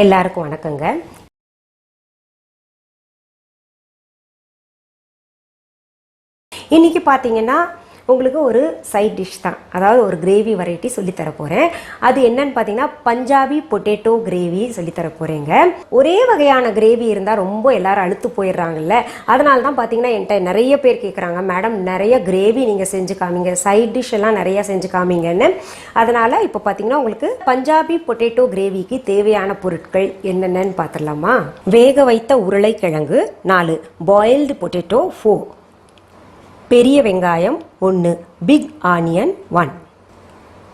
எல்லாருக்கும் வணக்கங்க. இன்னைக்கு பார்த்தீங்கன்னா உங்களுக்கு ஒரு சைட் டிஷ் தான், அதாவது ஒரு கிரேவி வெரைட்டி சொல்லித்தர போகிறேன். அது என்னன்னு பார்த்தீங்கன்னா பஞ்சாபி பொட்டேட்டோ கிரேவி சொல்லித்தர போகிறேங்க. ஒரே வகையான கிரேவி இருந்தால் ரொம்ப எல்லாரும் அழுத்து போயிடுறாங்கல்ல, அதனால தான் பார்த்தீங்கன்னா என்கிட்ட நிறைய பேர் கேட்குறாங்க, மேடம் நிறைய கிரேவி நீங்கள் செஞ்சு காமிங்க, சைட் டிஷ் எல்லாம் நிறையா செஞ்சு காமிங்கன்னு. அதனால் இப்போ பார்த்தீங்கன்னா உங்களுக்கு பஞ்சாபி பொட்டேட்டோ கிரேவிக்கு தேவையான பொருட்கள் என்னென்னு பார்த்துடலாமா? வேக வைத்த உருளைக்கிழங்கு 4, பாயில்டு பொட்டேட்டோ 4, பெரிய வெங்காயம் 1, பிக் ஆனியன் 1,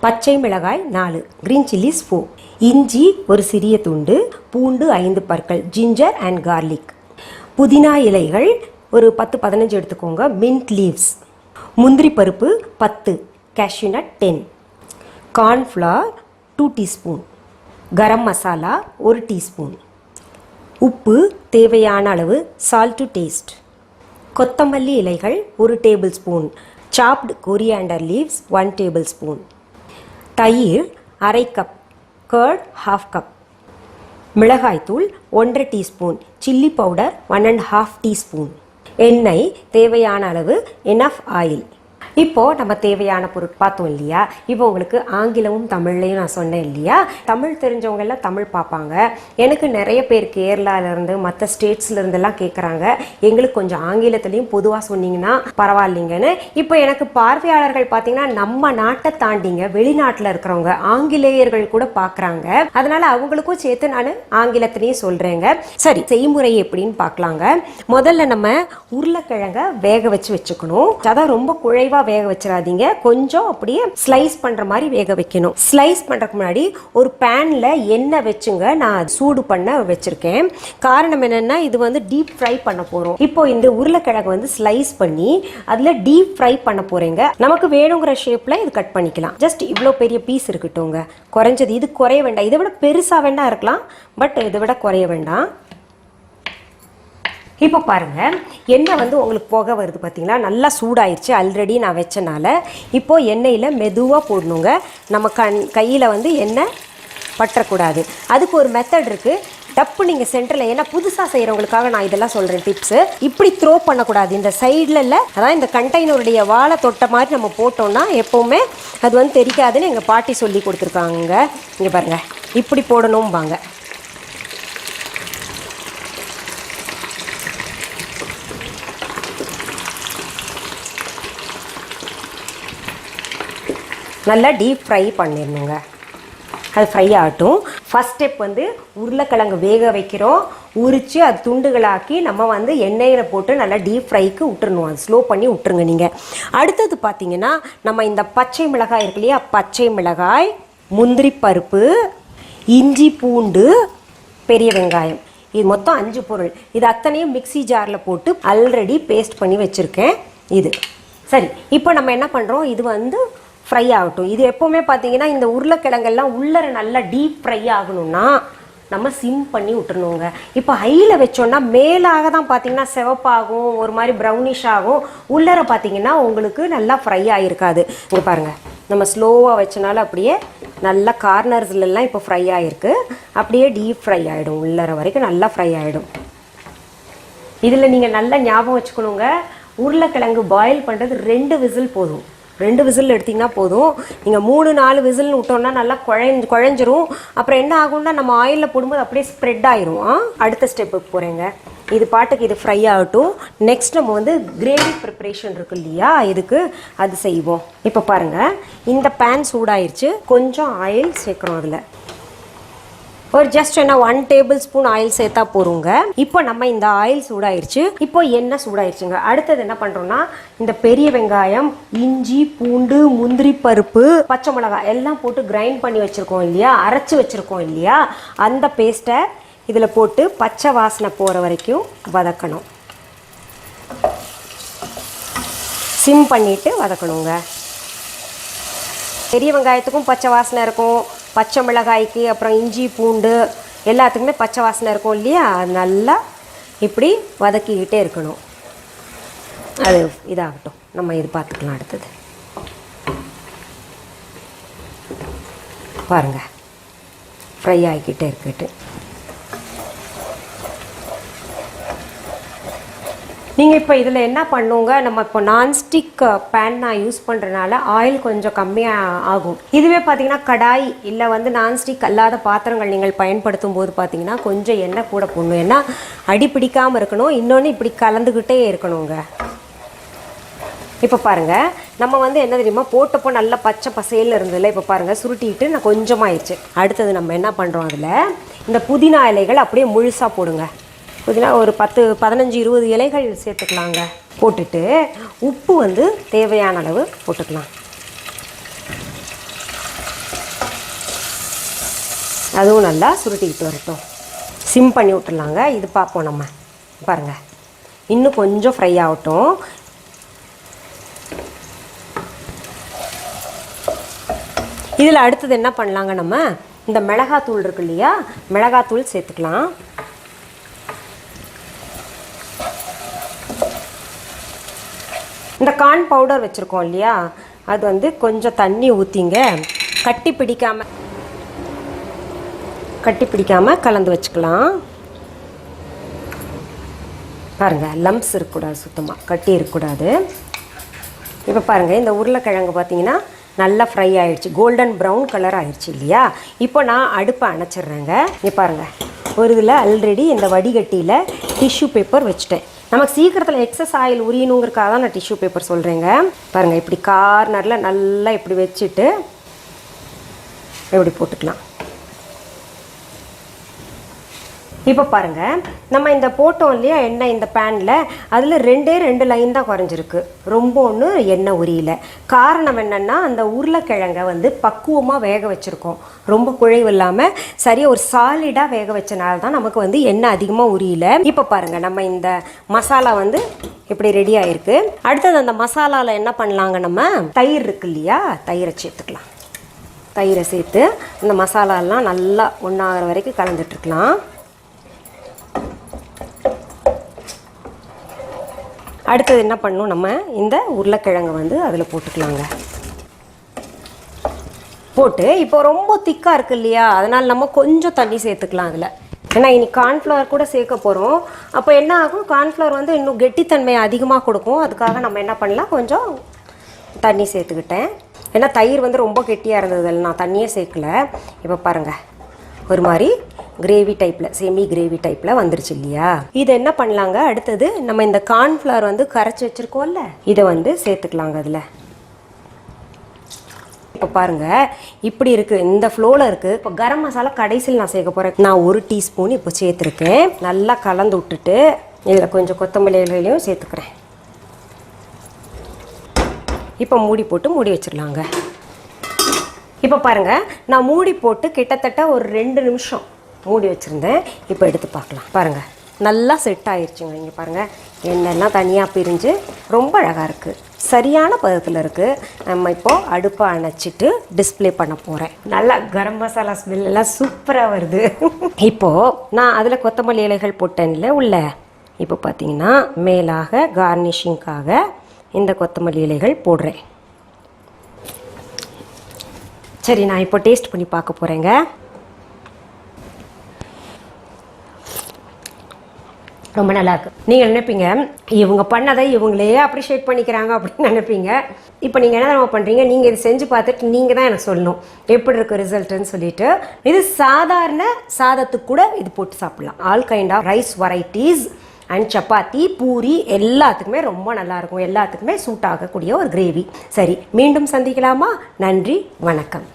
பச்சை மிளகாய் 4, கிரீன் சில்லிஸ் 4, இஞ்சி ஒரு சிறிய துண்டு, பூண்டு 5 பற்கள், ஜிஞ்சர் அண்ட் கார்லிக், புதினா இலைகள் ஒரு 10-15 எடுத்துக்கோங்க, மின்ட் லீவ்ஸ், முந்திரி பருப்பு 10, cashew nut 10, cornflour 2 teaspoon, garam masala 1 teaspoon, உப்பு தேவையான அளவு, சால்ட் டு டேஸ்ட், கொத்தமல்லி இலைகள் 1 டேபிள் ஸ்பூன், சாப்டு கொரியாண்டர் லீவ்ஸ் 1 டேபிள் ஸ்பூன், தயிர் அரை கப், கர்ட் 1/2 கப், மிளகாய்த்தூள் 1 டீஸ்பூன், சில்லி பவுடர் 1.5 டீஸ்பூன், எண்ணெய் தேவையான அளவு, எனஃப் ஆயில். இப்போது நம்ம தேவையான பொருள் பார்த்தோம் இல்லையா? இப்போ உங்களுக்கு ஆங்கிலமும் தமிழ்லையும் நான் சொன்னேன் இல்லையா? தமிழ் தெரிஞ்சவங்க எல்லாம் தமிழ் பார்ப்பாங்க. எனக்கு நிறைய பேர் கேரளாவிலேருந்து மற்ற ஸ்டேட்ஸ்லேருந்தெல்லாம் கேட்குறாங்க, எங்களுக்கு கொஞ்சம் ஆங்கிலத்துலேயும் பொதுவாக சொன்னீங்கன்னா பரவாயில்லைங்கன்னு. இப்போ எனக்கு பார்வையாளர்கள் பார்த்தீங்கன்னா நம்ம நாட்டை தாண்டிங்க வெளிநாட்டில் இருக்கிறவங்க ஆங்கிலேயர்கள் கூட பார்க்குறாங்க. அதனால் அவங்களுக்கும் சேர்த்து நான் ஆங்கிலத்திலையும் சொல்கிறேங்க. சரி, செய்முறை எப்படின்னு பார்க்கலாங்க. முதல்ல நம்ம உருளைக்கிழங்க வேக வச்சுக்கணும். அதான் ரொம்ப குழைவாக வேக வச்சிடாதீங்க, கொஞ்சம் அப்படியே ஸ்லைஸ் பண்ற மாதிரி வேக வைக்கணும். ஸ்லைஸ் பண்றதுக்கு முன்னாடி ஒரு பேன்ல எண்ணெய் வச்சுங்க, நான் சூடு பண்ண வச்சிருக்கேன். காரணம் என்னன்னா இது வந்து டீப் ஃப்ரை பண்ண போறோம். இப்போ இந்த உருளைக்கிழங்கு வந்து ஸ்லைஸ் பண்ணி அதுல டீப் ஃப்ரை பண்ண போறேங்க. நமக்கு வேணுங்கிற ஷேப்ல இது கட் பண்ணிக்கலாம். ஜஸ்ட் இவ்வளோ பெரிய பீஸ் இருக்கட்டும்ங்க, குறைஞ்சது. இது குறைய வேண்டாம், இதை விட பெருசா வேண்டா இருக்கலாம், பட் இதை விட குறைய வேண்டாம். இப்போ பாருங்கள், எண்ணெய் வந்து உங்களுக்கு புகை வருது பார்த்தீங்களா? நல்லா சூடாயிருச்சு, ஆல்ரெடி நான் வச்சனால. இப்போது எண்ணெயில் மெதுவாக போடணுங்க. நம்ம கையில் வந்து எண்ணெய் பற்றக்கூடாது. அதுக்கு ஒரு மெத்தட் இருக்குது. டப்பு நீங்கள் சென்டரில், ஏன்னா புதுசாக செய்கிறவங்களுக்காக நான் இதெல்லாம் சொல்கிறேன் டிப்ஸு. இப்படி த்ரோ பண்ணக்கூடாது, இந்த சைடில் இல்லை, அதான் இந்த கண்டெய்னருடைய வாழை தொட்ட மாதிரி நம்ம போட்டோம்னா எப்போவுமே அது வந்து தெரிக்காதுன்னு எங்கள் பாட்டி சொல்லி கொடுத்துருக்காங்க. இங்கே பாருங்கள், இப்படி போடணும்பாங்க. நல்லா டீப் ஃப்ரை பண்ணிடணுங்க. அது ஃப்ரை ஆகட்டும். ஃபஸ்ட் ஸ்டெப் வந்து உருளைக்கிழங்கு வேக வைக்கிறோம், உரித்து அது துண்டுகளாக்கி நம்ம வந்து எண்ணெயில் போட்டு நல்லா டீப் ஃப்ரைக்கு விட்டுறணும். அது ஸ்லோ பண்ணி விட்டுருங்க நீங்கள். அடுத்தது பார்த்தீங்கன்னா நம்ம இந்த பச்சை மிளகாய் இருக்கு இல்லையா, பச்சை மிளகாய், முந்திரி பருப்பு, இஞ்சி பூண்டு, பெரிய வெங்காயம், இது மொத்தம் 5 பொருள். இது அத்தனையும் மிக்சி ஜாரில் போட்டு ஆல்ரெடி பேஸ்ட் பண்ணி வச்சுருக்கேன். இது சரி. இப்போ நம்ம என்ன பண்ணுறோம், இது வந்து ஃப்ரை ஆகட்டும். இது எப்போவுமே பார்த்தீங்கன்னா இந்த உருளைக்கிழங்கெல்லாம் உள்ளர நல்லா டீப் ஃப்ரை ஆகணும்னா நம்ம சிம் பண்ணி விட்டுருணுங்க. இப்போ ஹையில் வச்சோன்னா மேலாக தான் பார்த்தீங்கன்னா சிவப்பாகும், ஒரு மாதிரி ப்ரௌனிஷ் ஆகும். உள்ளர பார்த்தீங்கன்னா உங்களுக்கு நல்லா ஃப்ரை ஆகிருக்காது. இங்கே பாருங்கள், நம்ம ஸ்லோவாக வச்சனால அப்படியே நல்லா கார்னர்ஸ்லாம் இப்போ ஃப்ரை ஆகிருக்கு. அப்படியே டீப் ஃப்ரை ஆகிடும், உள்ளர வரைக்கும் நல்லா ஃப்ரை ஆகிடும். இதில் நீங்கள் நல்லா ஞாபகம் வச்சுக்கணுங்க, உருளைக்கிழங்கு பாயில் பண்ணுறது 2 விசில் போதும். 2 விசில் எடுத்திங்கன்னா போதும். நீங்கள் 3-4 விசில்னு விட்டோம்னா நல்லா குழஞ்சிரும். அப்புறம் என்ன ஆகும்னா நம்ம ஆயிலில் போடும்போது அப்படியே ஸ்ப்ரெட் ஆயிரும். அடுத்த ஸ்டெப்புக்கு போகிறேங்க. இது பாட்டுக்கு இது ஃப்ரை ஆகட்டும். நெக்ஸ்ட் நம்ம வந்து கிரேவி ப்ரிப்ரேஷன் இருக்கு இல்லையா, இதுக்கு அது செய்வோம். இப்போ பாருங்கள், இந்த பேன் சூடாயிருச்சு, கொஞ்சம் ஆயில் சேர்க்குறோம். அதில் ஒரு ஜஸ்ட் என்ன 1 டேபிள் ஸ்பூன் ஆயில் சேர்த்தா போறோங்க. இப்போ நம்ம இந்த ஆயில் சூடாயிருச்சு, இப்போ எண்ணெய் சூடாயிருச்சுங்க. அடுத்தது என்ன பண்றோம்னா இந்த பெரிய வெங்காயம், இஞ்சி பூண்டு, முந்திரி பருப்பு, பச்சை மிளகாய் எல்லாம் போட்டு கிரைண்ட் பண்ணி வச்சிருக்கோம் இல்லையா, அரைச்சி வச்சிருக்கோம் இல்லையா, அந்த பேஸ்ட்டை இதில் போட்டு பச்சை வாசனை போகிற வரைக்கும் வதக்கணும். சிம் பண்ணிட்டு வதக்கணுங்க. பெரிய வெங்காயத்துக்கும் பச்சை வாசனை இருக்கும், பச்சை மிளகாய்க்கு அப்புறம் இஞ்சி பூண்டு எல்லாத்துக்குமே பச்சை வாசனை இருக்கும் இல்லையா, அது நல்லா இப்படி வதக்கிக்கிட்டே இருக்கணும். அது இதாகட்டும், நம்ம இது பார்த்துக்கலாம். அடுத்தது பாருங்கள், ஃப்ரை ஆகிக்கிட்டே இருக்கட்டு. நீங்கள் இப்போ இதில் என்ன பண்ணுங்க, நம்ம இப்போ நான்ஸ்டிக் பேன் நான் யூஸ் பண்ணுறதுனால ஆயில் கொஞ்சம் கம்மியாக ஆகும். இதுவே பார்த்தீங்கன்னா கடாய் இல்லை வந்து நான்ஸ்டிக் அல்லாத பாத்திரங்கள் நீங்கள் பயன்படுத்தும் போது பார்த்தீங்கன்னா கொஞ்சம் எண்ணெய் கூட போடணும். ஏன்னா அடி பிடிக்காமல் இருக்கணும், இன்னொன்று இப்படி கலந்துக்கிட்டே இருக்கணுங்க. இப்போ பாருங்கள், நம்ம வந்து என்ன தெரியுமா போட்டப்போ நல்லா பச்சை பசையில் இருந்ததில்ல, இப்போ பாருங்கள் சுருட்டிட்டு நான் கொஞ்சமாகிடுச்சு. அடுத்தது நம்ம என்ன பண்ணுறோம், அதில் இந்த புதினா இலைகள் அப்படியே முழுசாக போடுங்க. புதினா ஒரு 10, 15, 20 இலைகள் சேர்த்துக்கலாங்க. போட்டுட்டு உப்பு வந்து தேவையான அளவு போட்டுக்கலாம். அதுவும் நல்லா சுருட்டிக்கிட்டு வரட்டும். சிம் பண்ணி விட்டுடலாங்க. இது பார்ப்போம் நம்ம. பாருங்கள், இன்னும் கொஞ்சம் ஃப்ரை ஆகட்டும். இதில் அடுத்தது என்ன பண்ணலாங்க, நம்ம இந்த மிளகாத்தூள் இருக்கு இல்லையா, மிளகாத்தூள் சேர்த்துக்கலாம். இந்த கார்ன் பவுடர் வச்சுருக்கோம் இல்லையா, அது வந்து கொஞ்சம் தண்ணி ஊற்றிங்க, கட்டி பிடிக்காமல் கலந்து வச்சுக்கலாம். பாருங்கள், லம்ப்ஸ் இருக்கக்கூடாது, சுத்தமாக கட்டி இருக்கக்கூடாது. இப்போ பாருங்கள், இந்த உருளைக்கிழங்கு பார்த்தீங்கன்னா நல்லா ஃப்ரை ஆகிடுச்சு, கோல்டன் ப்ரௌன் கலர் ஆகிடுச்சு இல்லையா. இப்போ நான் அடுப்பை அணைச்சிட்றேங்க. இங்கே பாருங்கள், ஒரு இதில் ஆல்ரெடி இந்த வடிகட்டியில் டிஷ்யூ பேப்பர் வச்சுட்டேன். நமக்கு சீக்கிரத்தில் எக்ஸஸ் ஆயில் உரியணுங்கிறக்காக தான் நான் டிஷ்யூ பேப்பர் சொல்கிறேங்க. பாருங்கள், இப்படி கார்னரில் நல்லா இப்படி வச்சுட்டு இப்படி போட்டுக்கலாம். இப்போ பாருங்கள், நம்ம இந்த போட்டோம் இல்லையா எண்ணெய் இந்த பேனில், அதில் 2 லைன் தான் குறைஞ்சிருக்கு, ரொம்ப ஒன்று எண்ணெய் உரியல. காரணம் என்னென்னா அந்த உருளைக்கிழங்கை வந்து பக்குவமாக வேக வச்சுருக்கோம், ரொம்ப குழைவு இல்லாமல் சரியாக ஒரு சாலிடாக வேக வச்சனால தான் நமக்கு வந்து எண்ணெய் அதிகமாக உரியல. இப்போ பாருங்கள், நம்ம இந்த மசாலா வந்து இப்படி ரெடி ஆகிருக்கு. அடுத்தது அந்த மசாலாவில் என்ன பண்ணலாங்க, நம்ம தயிர் இருக்கு இல்லையா, தயிரை சேர்த்துக்கலாம். தயிரை சேர்த்து இந்த மசாலாலாம் நல்லா ஒன்றாகிற வரைக்கும் கலந்துட்டுருக்கலாம். அடுத்தது என்ன பண்ணணும், நம்ம இந்த உருளைக்கிழங்கு வந்து அதில் போட்டுக்கலாங்க. போட்டு இப்போ ரொம்ப திக்காக இருக்குது இல்லையா, அதனால் நம்ம கொஞ்சம் தண்ணி சேர்த்துக்கலாம் அதில். ஏன்னா இனி கார்ன்ஃப்ளவர் கூட சேர்க்க போகிறோம். அப்போ என்ன ஆகும், கார்ன்ஃப்ளவர் வந்து இன்னும் கெட்டித்தன்மையை அதிகமாக கொடுக்கும். அதுக்காக நம்ம என்ன பண்ணலாம், கொஞ்சம் தண்ணி சேர்த்துக்கிட்டேன். ஏன்னா தயிர் வந்து ரொம்ப கெட்டியாக இருந்ததில்ல, நான் தண்ணியே சேர்க்கல. இப்போ பாருங்கள், ஒரு மாதிரி கிரேவி டைப்பில், செமி கிரேவி டைப்பில் வந்துருச்சு இல்லையா. இதை என்ன பண்ணலாங்க, அடுத்தது நம்ம இந்த கார்ன்ஃப்ளவர் வந்து கரைச்சி வச்சுருக்கோம்ல, இதை வந்து சேர்த்துக்கலாங்க அதில். இப்போ பாருங்கள், இப்படி இருக்குது, இந்த ஃப்ளோவில் இருக்குது. இப்போ கரம் மசாலா கடைசியில் நான் சேர்க்க போகிறேன். நான் 1 டீஸ்பூன் இப்போ சேர்த்துருக்கேன். நல்லா கலந்து விட்டுட்டு இதில் கொஞ்சம் கொத்தமல்லி இலைகளையும் சேர்த்துக்கிறேன். இப்போ மூடி போட்டு மூடி வச்சிடலாங்க. இப்போ பாருங்கள், நான் மூடி போட்டு கிட்டத்தட்ட ஒரு 2 நிமிஷம் மூடி வச்சுருந்தேன். இப்போ எடுத்து பார்க்கலாம். பாருங்கள், நல்லா செட் ஆயிடுச்சுங்க. இங்கே பாருங்கள், எண்ணெய்லாம் தனியாக பிரிஞ்சு ரொம்ப அழகாக இருக்குது, சரியான பதத்தில் இருக்குது. நம்ம இப்போது அடுப்பை அணைச்சிட்டு டிஸ்பிளே பண்ண போகிறேன். நல்லா கரம் மசாலா ஸ்மெல்லாம் சூப்பராக வருது. இப்போது நான் அதில் கொத்தமல்லி இலைகள் போட்டேன்ல உள்ள, இப்போ பார்த்தீங்கன்னா மேலாக கார்னிஷிங்காக இந்த கொத்தமல்லி இலைகள் போடுறேன். சரி, நான் இப்போ டேஸ்ட் பண்ணி பார்க்க போகிறேங்க. ரொம்ப நல்லாயிருக்கு. நீங்கள் நினைப்பீங்க இவங்க பண்ணதை இவங்களே அப்ரிஷியேட் பண்ணிக்கிறாங்க அப்படின்னு நினைப்பீங்க. இப்போ நீங்கள் என்ன பண்ணுறீங்க, நீங்கள் இது செஞ்சு பார்த்துட்டு நீங்கள் தான் எனக்கு சொல்லணும் எப்படி இருக்குது ரிசல்ட்டுன்னு சொல்லிட்டு. இது சாதாரண சாதத்துக்கு கூட இது போட்டு சாப்பிட்லாம். All kind of rice varieties and chapati, puri எல்லாத்துக்குமே ரொம்ப நல்லாயிருக்கும். எல்லாத்துக்குமே சூட் ஆகக்கூடிய ஒரு கிரேவி. சரி, மீண்டும் சந்திக்கலாமா? நன்றி, வணக்கம்.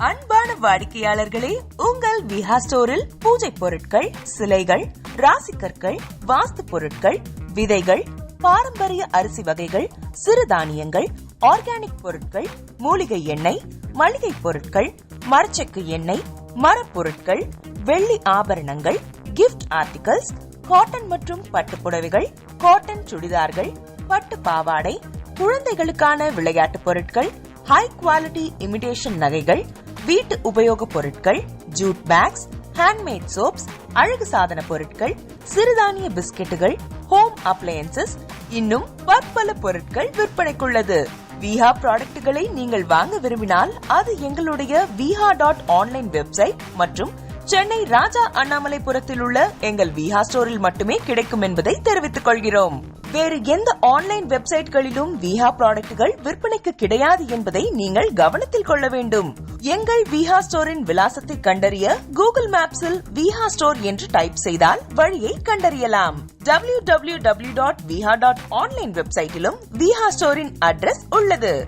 அன்பான வாடிக்கையாளர்களே, உங்கள் விஹா ஸ்டோரில் பூஜை பொருட்கள், சிலைகள், ராசிக்கற்கள், வாஸ்து பொருட்கள், விதைகள், பாரம்பரிய அரிசி வகைகள், சிறுதானியங்கள், ஆர்கானிக் பொருட்கள், மூலிகை எண்ணெய், மளிகை பொருட்கள், மரச்செக்கு எண்ணெய், மரப்பொருட்கள், வெள்ளி ஆபரணங்கள், கிஃப்ட் ஆர்டிகல்ஸ், காட்டன் மற்றும் பட்டு புடவைகள், காட்டன் சுடிதார்கள், பட்டு பாவாடை, குழந்தைகளுக்கான விளையாட்டு பொருட்கள், ஹை குவாலிட்டி இமிடேஷன் நகைகள், வீட்டு உபயோக பொருட்கள், ஜூட் பேக்ஸ், ஹேண்ட்மேட் சோப்ஸ், அழகு சாதன பொருட்கள், சிறுதானிய பிஸ்கெட்டுகள், ஹோம் அப்ளையன்சஸ், இன்னும் பற்பல பொருட்கள் விற்பனைக்குள்ளது. விஹா ப்ராடக்ட்களை நீங்கள் வாங்க விரும்பினால் அது எங்களுடைய viha.online வெப்சைட் மற்றும் சென்னை ராஜா அண்ணாமலைபுரத்தில் உள்ள எங்கள் விஹா ஸ்டோரில் மட்டுமே கிடைக்கும் என்பதை தெரிவித்துக் கொள்கிறோம். வேறு எந்த ஆன்லைன் வெப்சைட்களிலும் விஹா ப்ராடக்ட்கள் விற்பனைக்கு கிடையாது என்பதை நீங்கள் கவனத்தில் கொள்ள வேண்டும். எங்கள் விஹா ஸ்டோரின் விலாசத்தை கண்டறிய கூகுள் மேப்ஸில் விஹா ஸ்டோர் என்று டைப் செய்தால் வழியை கண்டறியலாம். www.viha.online வெப்சைட்டிலும் விஹா ஸ்டோரின் அட்ரஸ் உள்ளது.